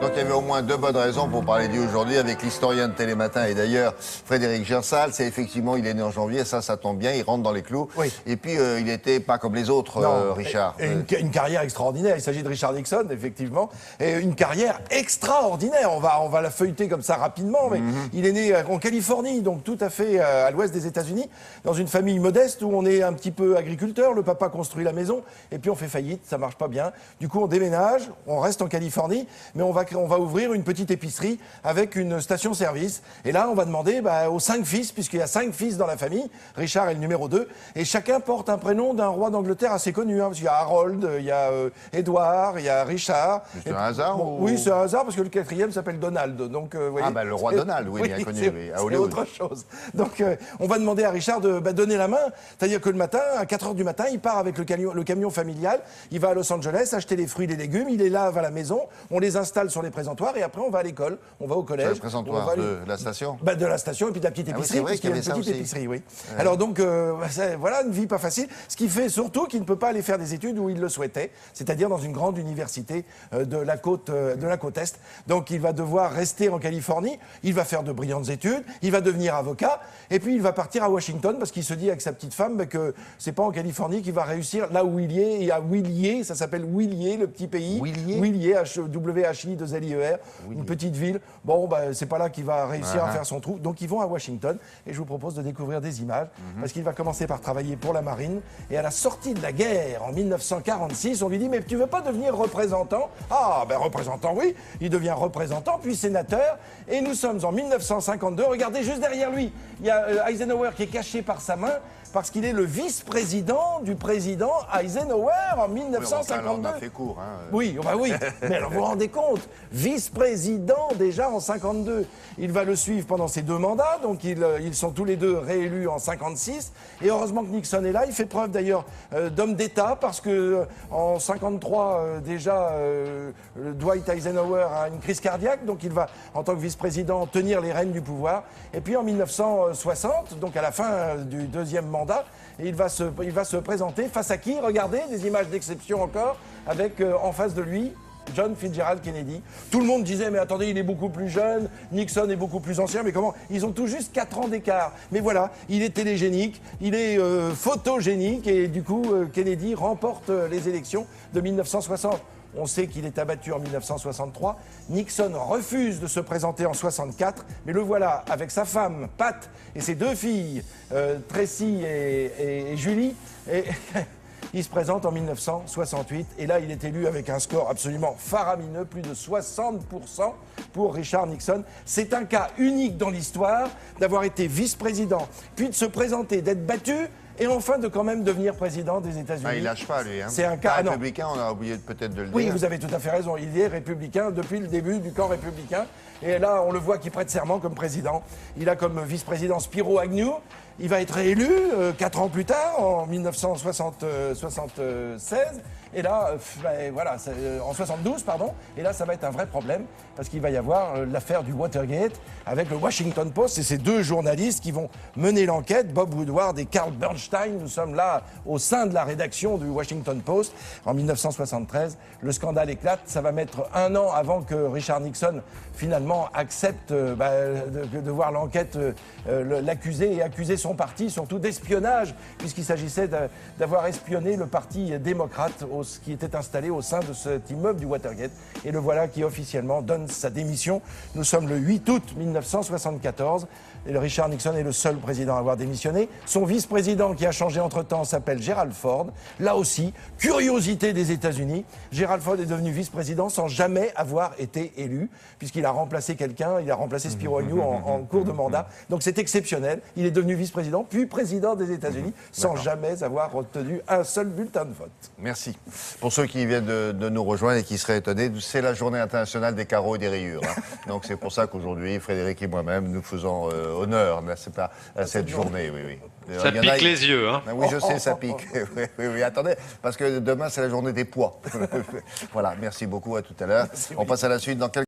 Donc il y avait au moins deux bonnes raisons pour parler de lui aujourd'hui avec l'historien de Télématin et d'ailleurs Frédéric Gersal. C'est effectivement, il est né en janvier, ça tombe bien, il rentre dans les clous. Oui. Et puis il n'était pas comme les autres, Richard. Et une carrière extraordinaire. Il s'agit de Richard Nixon, effectivement. Et une carrière extraordinaire. On va la feuilleter comme ça rapidement. Mais il est né en Californie, donc tout à fait à l'ouest des États-Unis, dans une famille modeste où on est un petit peu agriculteur. Le papa construit la maison et puis on fait faillite, ça marche pas bien. Du coup, on déménage, on reste en Californie, mais on va ouvrir une petite épicerie avec une station-service. Et là, on va demander aux 5 fils, puisqu'il y a 5 fils dans la famille, Richard est le numéro 2, et chacun porte un prénom d'un roi d'Angleterre assez connu, parce qu'il y a Harold, il y a Édouard, il y a Richard. C'est un hasard Oui, c'est un hasard, parce que le 4e s'appelle Donald. Donc, voyez, le roi Donald, oui, bien connu, à Hollywood. C'est autre chose. Donc, on va demander à Richard de donner la main. C'est-à-dire que le matin, à 4 h du matin, il part avec le camion familial, il va à Los Angeles acheter les fruits et les légumes, il les lave à la maison, on les installe sur les présentoir et après on va à l'école, on va au collège. Sur les présentoirs de la station de la station et puis de la petite épicerie. Oui, c'est vrai qu'il y avait une petite ça aussi. épicerie, oui. Ouais. Alors donc, voilà une vie pas facile. Ce qui fait surtout qu'il ne peut pas aller faire des études où il le souhaitait, c'est-à-dire dans une grande université de la côte Est. Donc il va devoir rester en Californie, il va faire de brillantes études, il va devenir avocat et puis il va partir à Washington parce qu'il se dit avec sa petite femme que c'est pas en Californie qu'il va réussir là où il est. Et à Williers, ça s'appelle Williers, le petit pays. Williers, W-H-I-2-L-I-E-R, une petite ville. Bon, c'est pas là qu'il va réussir à faire son trou. Donc ils vont à Washington et je vous propose de découvrir des images parce qu'il va commencer par travailler pour la marine et à la sortie de la guerre en 1946, on lui dit mais tu veux pas devenir représentant? Ah représentant, oui. Il devient représentant puis sénateur et nous sommes en 1952. Regardez juste derrière lui, il y a Eisenhower qui est caché par sa main parce qu'il est le vice-président du président Eisenhower en 1952. Oui, on a fait court. Oui, oui. Mais alors vous vous rendez compte, vice-président déjà en 52. Il va le suivre pendant ses 2 mandats, donc ils sont tous les deux réélus en 56. Et heureusement que Nixon est là. Il fait preuve d'ailleurs d'homme d'État parce que en 53 déjà Dwight Eisenhower a une crise cardiaque, donc il va en tant que vice-président tenir les rênes du pouvoir. Et puis en 1960, donc à la fin du 2e mandat, et il va se présenter face à qui? Regardez, des images d'exception encore, avec en face de lui John Fitzgerald Kennedy. Tout le monde disait mais attendez, il est beaucoup plus jeune, Nixon est beaucoup plus ancien, mais comment? Ils ont tout juste 4 ans d'écart. Mais voilà, il est télégénique, il est photogénique et du coup Kennedy remporte les élections de 1960. On sait qu'il est abattu en 1963. Nixon refuse de se présenter en 64, mais le voilà avec sa femme, Pat, et ses 2 filles, Tracy et Julie. Et il se présente en 1968, et là, il est élu avec un score absolument faramineux, plus de 60% pour Richard Nixon. C'est un cas unique dans l'histoire d'avoir été vice-président, puis de se présenter, d'être battu, et enfin de quand même devenir président des États-Unis. Il lâche pas, lui. C'est un cas républicain, on a oublié peut-être de le dire. Oui, vous avez tout à fait raison. Il est républicain depuis le début du camp républicain. Et là, on le voit qui prête serment comme président. Il a comme vice-président Spiro Agnew. Il va être élu 4 ans plus tard, en 1976. Et là, voilà, en 72, pardon. Et là, ça va être un vrai problème parce qu'il va y avoir l'affaire du Watergate avec le Washington Post et ces 2 journalistes qui vont mener l'enquête, Bob Woodward et Carl Bernstein. Nous sommes là au sein de la rédaction du Washington Post en 1973. Le scandale éclate. Ça va mettre 1 an avant que Richard Nixon finalement accepte de voir l'enquête l'accuser et accuser son parti, surtout d'espionnage, puisqu'il s'agissait d'avoir espionné le parti démocrate qui était installé au sein de cet immeuble du Watergate. Et le voilà qui officiellement donne sa démission. Nous sommes le 8 août 1974. Et le Richard Nixon est le seul président à avoir démissionné. Son vice-président qui a changé entre-temps s'appelle Gerald Ford. Là aussi, curiosité des États-Unis, Gerald Ford est devenu vice-président sans jamais avoir été élu, puisqu'il a remplacé quelqu'un, il a remplacé Spiro Agnew en cours de mandat. Donc c'est exceptionnel. Il est devenu vice-président, puis président des États-Unis, sans jamais avoir obtenu un seul bulletin de vote. Merci. Pour ceux qui viennent de nous rejoindre et qui seraient étonnés, c'est la journée internationale des carreaux et des rayures. Donc c'est pour ça qu'aujourd'hui, Frédéric et moi-même, nous faisons honneur, n'est-ce pas, à cette journée. Oui. Ça pique les yeux, hein. Oui, je sais, ça pique. Oui, attendez, parce que demain, c'est la journée des poids. Voilà, merci beaucoup, à tout à l'heure. On passe à la suite dans quelques